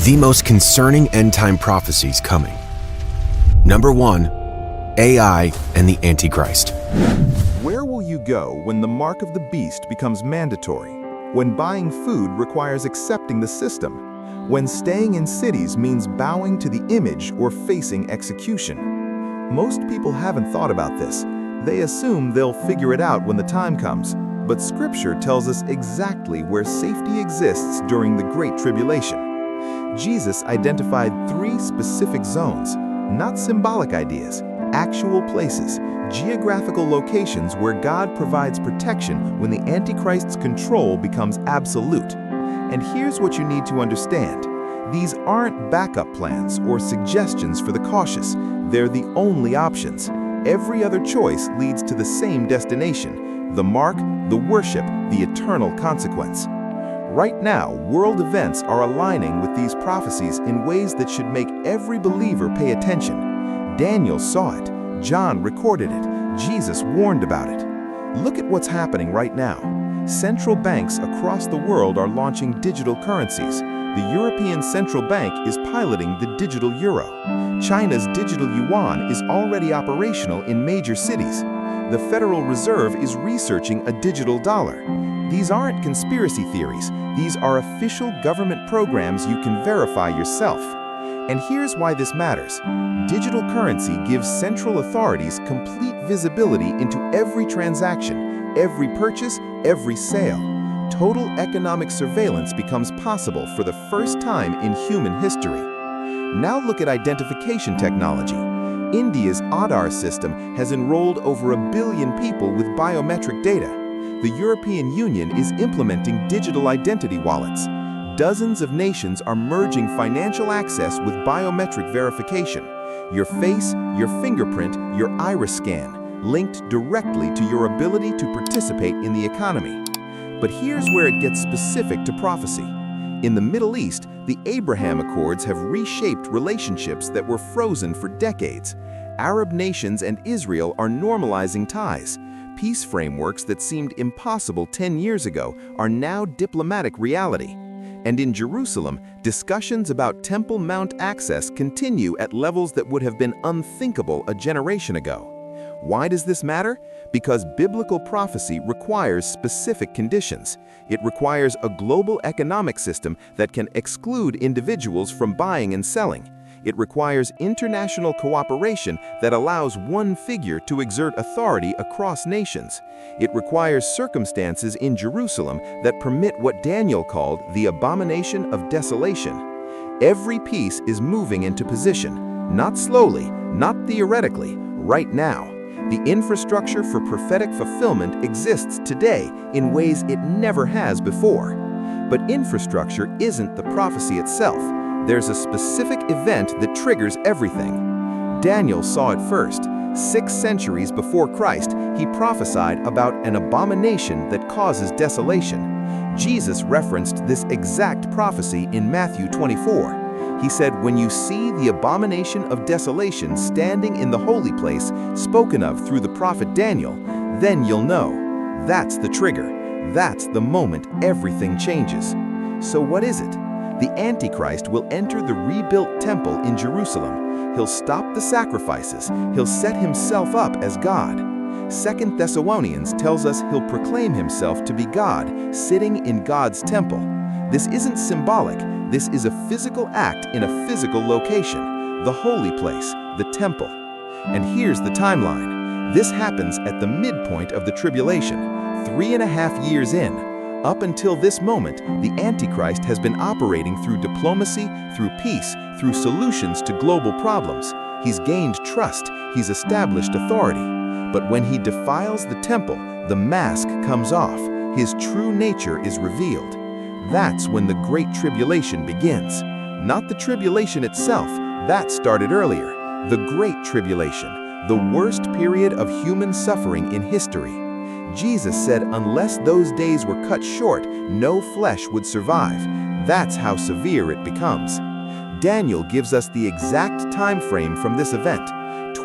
The most concerning end-time prophecies coming. Number 1, AI and the Antichrist. Where will you go when the mark of the beast becomes mandatory? When buying food requires accepting the system? When staying in cities means bowing to the image or facing execution? Most people haven't thought about this. They assume they'll figure it out when the time comes. But Scripture tells us exactly where safety exists during the Great Tribulation. Jesus identified 3 specific zones, not symbolic ideas, actual places, geographical locations where God provides protection when the Antichrist's control becomes absolute. And here's what you need to understand. These aren't backup plans or suggestions for the cautious. They're the only options. Every other choice leads to the same destination: the mark, the worship, the eternal consequence. Right now, world events are aligning with these prophecies in ways that should make every believer pay attention. Daniel saw it, John recorded it, Jesus warned about it. Look at what's happening right now. Central banks across the world are launching digital currencies. The European Central Bank is piloting the digital euro. China's digital yuan is already operational in major cities. The Federal Reserve is researching a digital dollar. These aren't conspiracy theories. These are official government programs you can verify yourself. And here's why this matters. Digital currency gives central authorities complete visibility into every transaction, every purchase, every sale. Total economic surveillance becomes possible for the first time in human history. Now look at identification technology. India's Aadhaar system has enrolled over 1 billion people with biometric data. The European Union is implementing digital identity wallets. Dozens of nations are merging financial access with biometric verification. Your face, your fingerprint, your iris scan, linked directly to your ability to participate in the economy. But here's where it gets specific to prophecy. In the Middle East, the Abraham Accords have reshaped relationships that were frozen for decades. Arab nations and Israel are normalizing ties. Peace frameworks that seemed impossible 10 years ago are now diplomatic reality. And in Jerusalem, discussions about Temple Mount access continue at levels that would have been unthinkable a generation ago. Why does this matter? Because biblical prophecy requires specific conditions. It requires a global economic system that can exclude individuals from buying and selling. It requires international cooperation that allows one figure to exert authority across nations. It requires circumstances in Jerusalem that permit what Daniel called the Abomination of Desolation. Every piece is moving into position, not slowly, not theoretically, right now. The infrastructure for prophetic fulfillment exists today in ways it never has before. But infrastructure isn't the prophecy itself. There's a specific event that triggers everything. Daniel saw it first. 6 centuries before Christ, he prophesied about an abomination that causes desolation. Jesus referenced this exact prophecy in Matthew 24. He said, "When you see the abomination of desolation standing in the holy place, spoken of through the prophet Daniel, then you'll know." That's the trigger. That's the moment everything changes. So what is it? The Antichrist will enter the rebuilt temple in Jerusalem. He'll stop the sacrifices. He'll set himself up as God. 2 Thessalonians tells us he'll proclaim himself to be God, sitting in God's temple. This isn't symbolic. This is a physical act in a physical location, the holy place, the temple. And here's the timeline. This happens at the midpoint of the tribulation, 3.5 years in. Up until this moment, the Antichrist has been operating through diplomacy, through peace, through solutions to global problems. He's gained trust, he's established authority. But when he defiles the temple, the mask comes off, his true nature is revealed. That's when the Great Tribulation begins. Not the tribulation itself, that started earlier. The Great Tribulation, the worst period of human suffering in history. Jesus said unless those days were cut short, no flesh would survive. That's how severe it becomes. Daniel gives us the exact time frame from this event: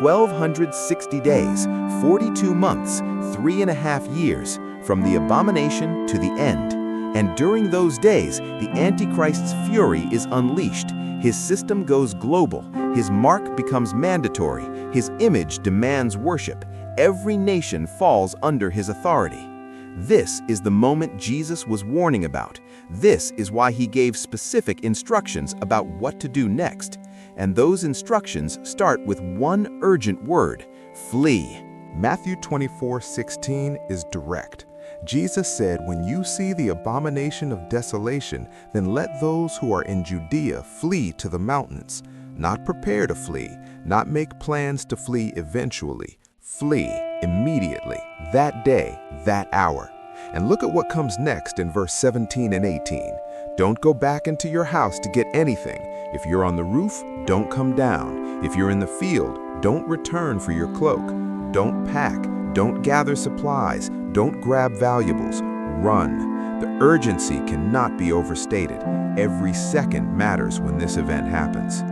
1,260 days, 42 months, 3.5 years, from the abomination to the end. And during those days, the Antichrist's fury is unleashed. His system goes global. His mark becomes mandatory. His image demands worship. Every nation falls under his authority. This is the moment Jesus was warning about. This is why he gave specific instructions about what to do next. And those instructions start with one urgent word: flee. Matthew 24:16 is direct. Jesus said, "When you see the abomination of desolation, then let those who are in Judea flee to the mountains." Not prepare to flee, not make plans to flee eventually. Flee immediately, that day, that hour. And look at what comes next in verse 17 and 18. Don't go back into your house to get anything. If you're on the roof, don't come down. If you're in the field, don't return for your cloak. Don't pack, don't gather supplies, don't grab valuables. Run. The urgency cannot be overstated. Every second matters when this event happens.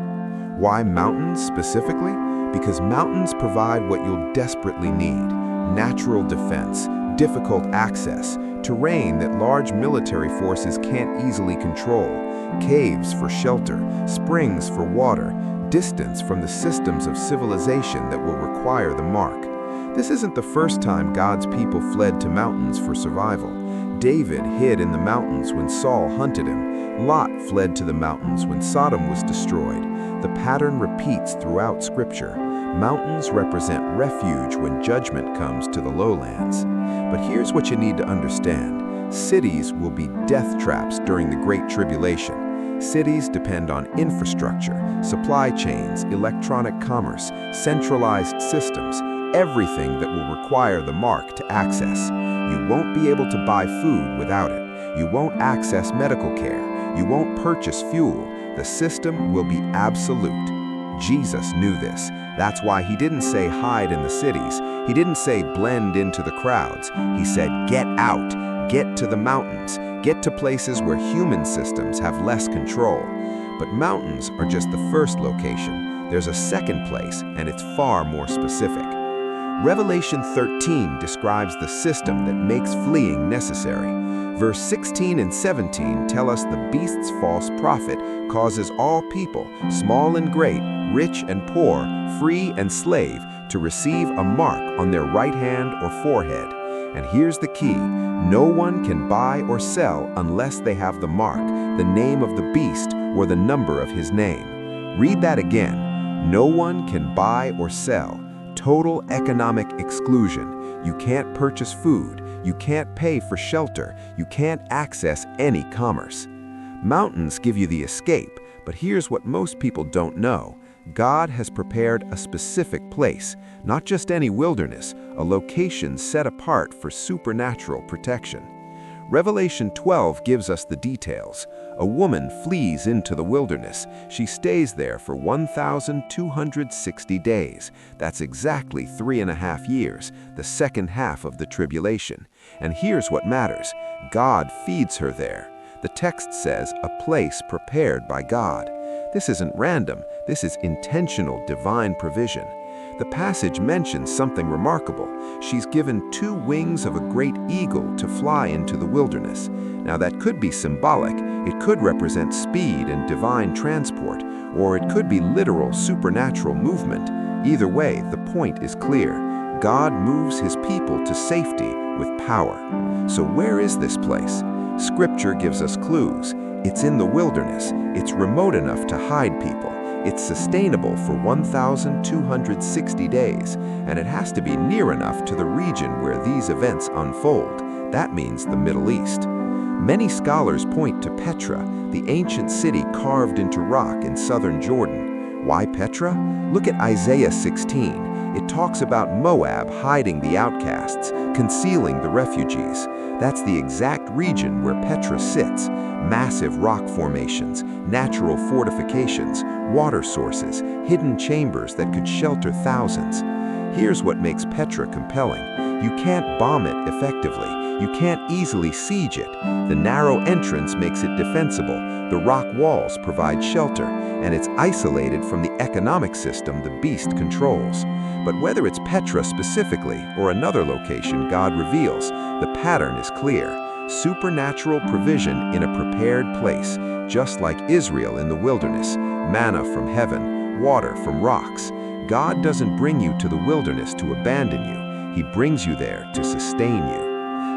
Why mountains specifically? Because mountains provide what you'll desperately need: natural defense, difficult access, terrain that large military forces can't easily control, caves for shelter, springs for water, distance from the systems of civilization that will require the mark. This isn't the first time God's people fled to mountains for survival. David hid in the mountains when Saul hunted him. Lot fled to the mountains when Sodom was destroyed. The pattern repeats throughout Scripture. Mountains represent refuge when judgment comes to the lowlands. But here's what you need to understand. Cities will be death traps during the Great Tribulation. Cities depend on infrastructure, supply chains, electronic commerce, centralized systems, everything that will require the mark to access. You won't be able to buy food without it. You won't access medical care. You won't purchase fuel. The system will be absolute. Jesus knew this. That's why he didn't say hide in the cities. He didn't say blend into the crowds. He said get out, get to the mountains, get to places where human systems have less control. But mountains are just the first location. There's a second place, and it's far more specific. Revelation 13 describes the system that makes fleeing necessary. Verse 16 and 17 tell us the beast's false prophet causes all people, small and great, rich and poor, free and slave, to receive a mark on their right hand or forehead. And here's the key: no one can buy or sell unless they have the mark, the name of the beast, or the number of his name. Read that again. No one can buy or sell. Total economic exclusion. You can't purchase food. You can't pay for shelter. You can't access any commerce. Mountains give you the escape, but here's what most people don't know. God has prepared a specific place, not just any wilderness, a location set apart for supernatural protection. Revelation 12 gives us the details. A woman flees into the wilderness. She stays there for 1,260 days. That's exactly 3.5 years, the second half of the tribulation. And here's what matters: God feeds her there. The text says, a place prepared by God. This isn't random. This is intentional divine provision. The passage mentions something remarkable. She's given 2 wings of a great eagle to fly into the wilderness. Now that could be symbolic. It could represent speed and divine transport, or it could be literal supernatural movement. Either way, the point is clear. God moves his people to safety with power. So where is this place? Scripture gives us clues. It's in the wilderness. It's remote enough to hide people. It's sustainable for 1,260 days, and it has to be near enough to the region where these events unfold. That means the Middle East. Many scholars point to Petra, the ancient city carved into rock in southern Jordan. Why Petra? Look at Isaiah 16. It talks about Moab hiding the outcasts, concealing the refugees. That's the exact region where Petra sits. Massive rock formations, natural fortifications, water sources, hidden chambers that could shelter thousands. Here's what makes Petra compelling. You can't bomb it effectively. You can't easily siege it. The narrow entrance makes it defensible. The rock walls provide shelter, and it's isolated from the economic system the beast controls. But whether it's Petra specifically or another location God reveals, the pattern is clear. Supernatural provision in a prepared place, just like Israel in the wilderness, manna from heaven, water from rocks. God doesn't bring you to the wilderness to abandon you. He brings you there to sustain you.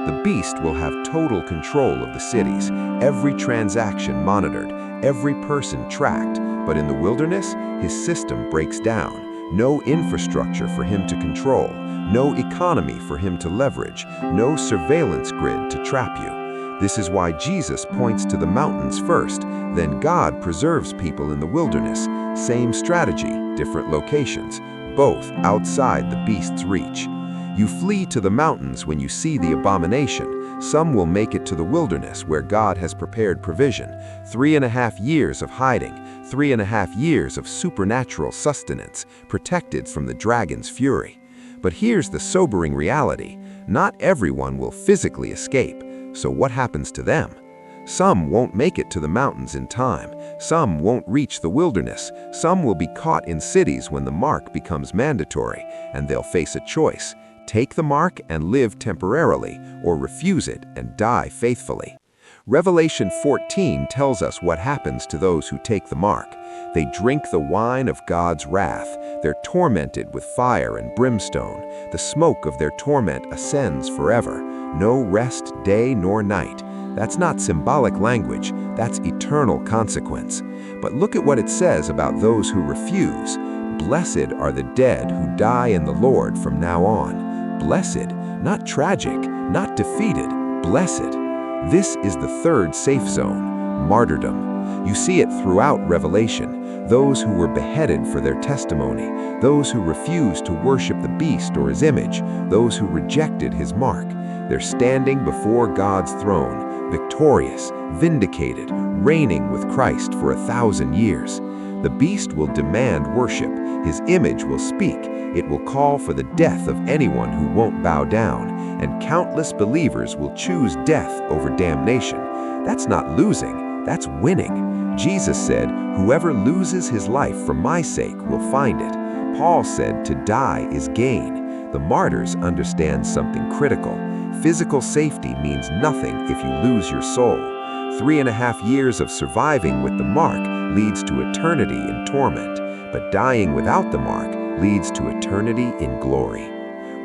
The beast will have total control of the cities, every transaction monitored, every person tracked. But in the wilderness, his system breaks down. No infrastructure for him to control, no economy for him to leverage, no surveillance grid to trap you. This is why Jesus points to the mountains first, then God preserves people in the wilderness. Same strategy, different locations, both outside the beast's reach. You flee to the mountains when you see the abomination. Some will make it to the wilderness where God has prepared provision. 3.5 years of hiding, 3.5 years of supernatural sustenance, protected from the dragon's fury. But here's the sobering reality. Not everyone will physically escape. So what happens to them? Some won't make it to the mountains in time. Some won't reach the wilderness. Some will be caught in cities when the mark becomes mandatory, and they'll face a choice. Take the mark and live temporarily, or refuse it and die faithfully. Revelation 14 tells us what happens to those who take the mark. They drink the wine of God's wrath. They're tormented with fire and brimstone. The smoke of their torment ascends forever. No rest day nor night. That's not symbolic language, that's eternal consequence. But look at what it says about those who refuse. Blessed are the dead who die in the Lord from now on. Blessed, not tragic, not defeated, blessed. This is the third safe zone, martyrdom. You see it throughout Revelation. Those who were beheaded for their testimony, those who refused to worship the beast or his image, those who rejected his mark. They're standing before God's throne, victorious, vindicated, reigning with Christ for 1,000 years. The beast will demand worship. His image will speak. It will call for the death of anyone who won't bow down, and countless believers will choose death over damnation. That's not losing, that's winning. Jesus said, "Whoever loses his life for my sake will find it." Paul said, "To die is gain." The martyrs understand something critical. Physical safety means nothing if you lose your soul. 3.5 years of surviving with the mark leads to eternity in torment, but dying without the mark leads to eternity in glory.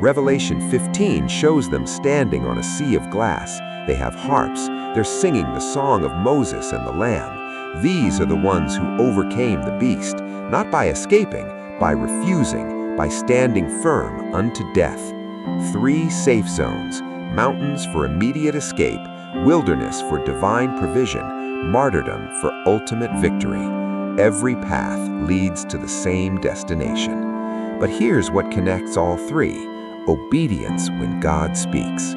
Revelation 15 shows them standing on a sea of glass. They have harps. They're singing the song of Moses and the Lamb. These are the ones who overcame the beast, not by escaping, by refusing, by standing firm unto death. 3 safe zones: mountains for immediate escape, wilderness for divine provision, martyrdom for ultimate victory. Every path leads to the same destination. But here's what connects all 3: obedience when God speaks.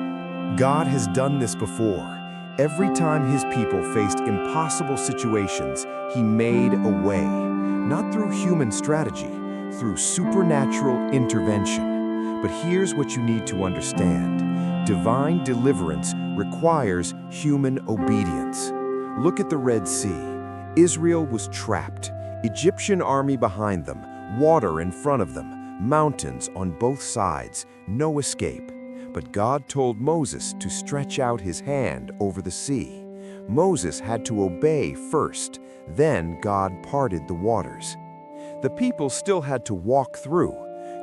God has done this before. Every time his people faced impossible situations, he made a way. Not through human strategy, through supernatural intervention. But here's what you need to understand. Divine deliverance requires human obedience. Look at the Red Sea. Israel was trapped. Egyptian army behind them, water in front of them, mountains on both sides, no escape. But God told Moses to stretch out his hand over the sea. Moses had to obey first, then God parted the waters. The people still had to walk through.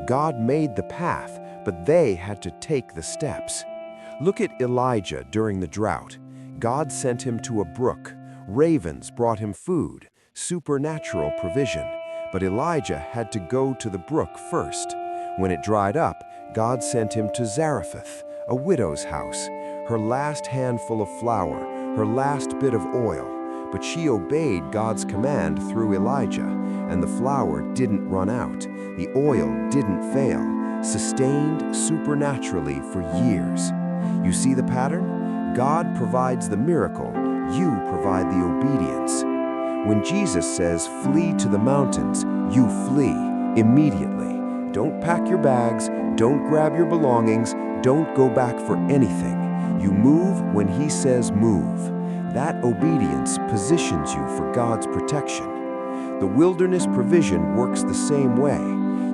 God made the path, but they had to take the steps. Look at Elijah during the drought. God sent him to a brook. Ravens brought him food, supernatural provision. But Elijah had to go to the brook first. When it dried up, God sent him to Zarephath, a widow's house, her last handful of flour, her last bit of oil. But she obeyed God's command through Elijah, and the flour didn't run out. The oil didn't fail, sustained supernaturally for years. You see the pattern? God provides the miracle, you provide the obedience. When Jesus says, "Flee to the mountains," you flee immediately. Don't pack your bags, don't grab your belongings, don't go back for anything. You move when he says move. That obedience positions you for God's protection. The wilderness provision works the same way.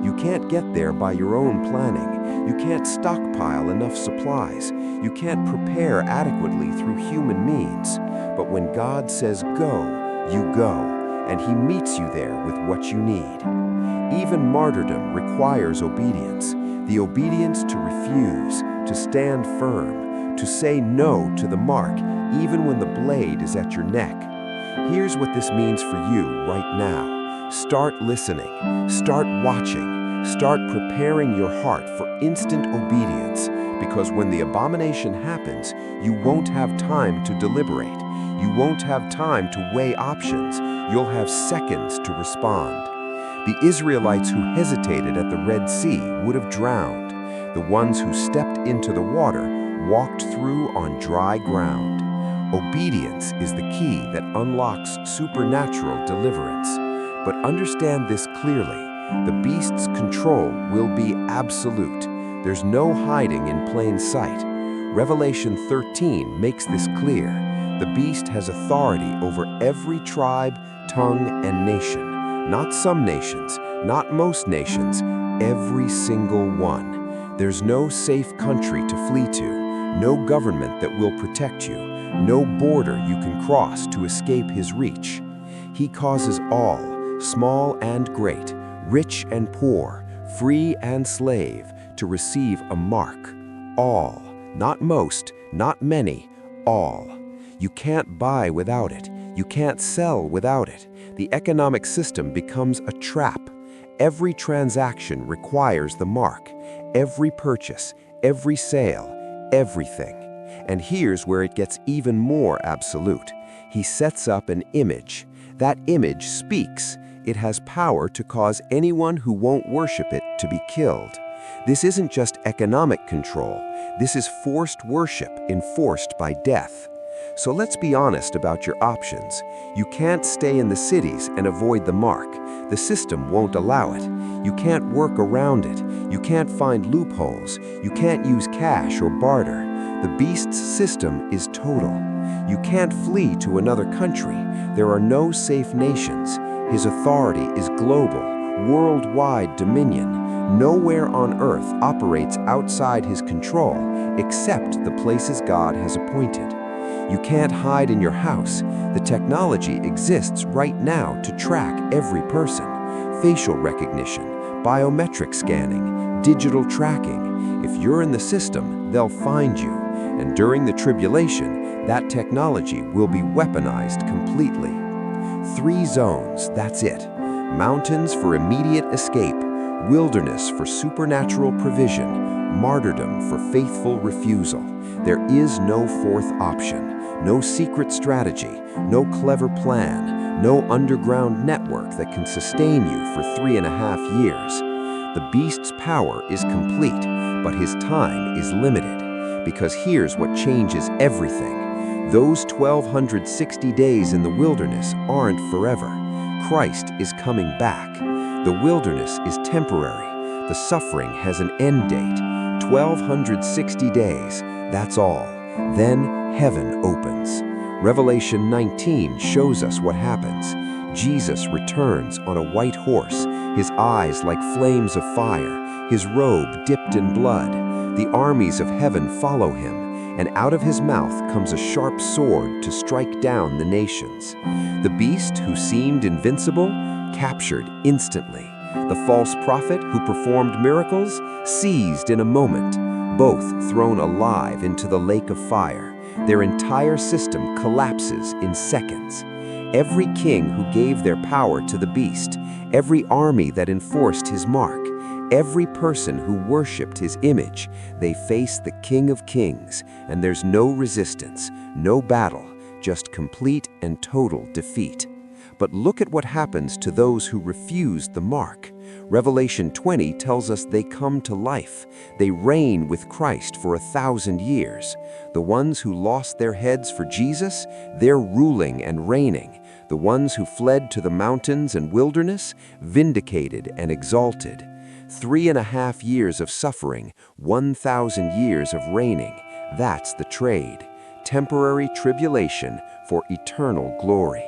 You can't get there by your own planning. You can't stockpile enough supplies. You can't prepare adequately through human means. But when God says go, you go, and He meets you there with what you need. Even martyrdom requires obedience, the obedience to refuse, to stand firm, to say no to the mark, even when the blade is at your neck. Here's what this means for you right now. Start listening, start watching, start preparing your heart for instant obedience, because when the abomination happens, you won't have time to deliberate. You won't have time to weigh options. You'll have seconds to respond. The Israelites who hesitated at the Red Sea would have drowned. The ones who stepped into the water walked through on dry ground. Obedience is the key that unlocks supernatural deliverance. But understand this clearly. The beast's control will be absolute. There's no hiding in plain sight. Revelation 13 makes this clear. The beast has authority over every tribe, tongue, and nation. Not some nations, not most nations, every single one. There's no safe country to flee to, no government that will protect you, no border you can cross to escape his reach. He causes all, small and great, rich and poor, free and slave, to receive a mark. All, not most, not many, all. You can't buy without it. You can't sell without it. The economic system becomes a trap. Every transaction requires the mark. Every purchase, every sale, everything. And here's where it gets even more absolute. He sets up an image. That image speaks. It has power to cause anyone who won't worship it to be killed. This isn't just economic control. This is forced worship enforced by death. So let's be honest about your options. You can't stay in the cities and avoid the mark. The system won't allow it. You can't work around it. You can't find loopholes. You can't use cash or barter. The beast's system is total. You can't flee to another country. There are no safe nations. His authority is global, worldwide dominion. Nowhere on earth operates outside his control except the places God has appointed. You can't hide in your house. The technology exists right now to track every person. Facial recognition, biometric scanning, digital tracking. If you're in the system, they'll find you. And during the tribulation, that technology will be weaponized completely. 3 zones, that's it. Mountains for immediate escape, wilderness for supernatural provision, martyrdom for faithful refusal. There is no fourth option. No secret strategy, no clever plan, no underground network that can sustain you for 3.5 years. The beast's power is complete, but his time is limited. Because here's what changes everything. Those 1,260 days in the wilderness aren't forever. Christ is coming back. The wilderness is temporary. The suffering has an end date. 1,260 days, that's all. Then heaven opens. Revelation 19 shows us what happens. Jesus returns on a white horse, his eyes like flames of fire, his robe dipped in blood. The armies of heaven follow him, and out of his mouth comes a sharp sword to strike down the nations. The beast who seemed invincible, captured instantly. The false prophet who performed miracles, seized in a moment. Both thrown alive into the lake of fire. Their entire system collapses in seconds. Every king who gave their power to the beast, every army that enforced his mark, every person who worshipped his image, they face the King of Kings, and there's no resistance, no battle, just complete and total defeat. But look at what happens to those who refuse the mark. Revelation 20 tells us they come to life. They reign with Christ for 1,000 years. The ones who lost their heads for Jesus, they're ruling and reigning. The ones who fled to the mountains and wilderness, vindicated and exalted. 3.5 years of suffering, 1,000 years of reigning. That's the trade. Temporary tribulation for eternal glory.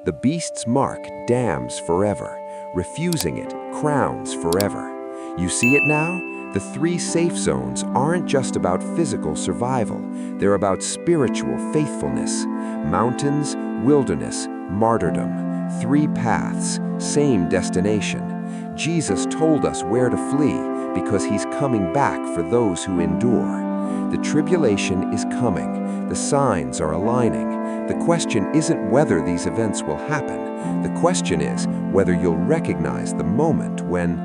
The beast's mark damns forever. Refusing it crowns forever. You see it now? The 3 safe zones aren't just about physical survival. They're about spiritual faithfulness. Mountains, wilderness, martyrdom. 3 paths, same destination. Jesus told us where to flee because he's coming back for those who endure. The tribulation is coming. The signs are aligning. The question isn't whether these events will happen. The question is whether you'll recognize the moment when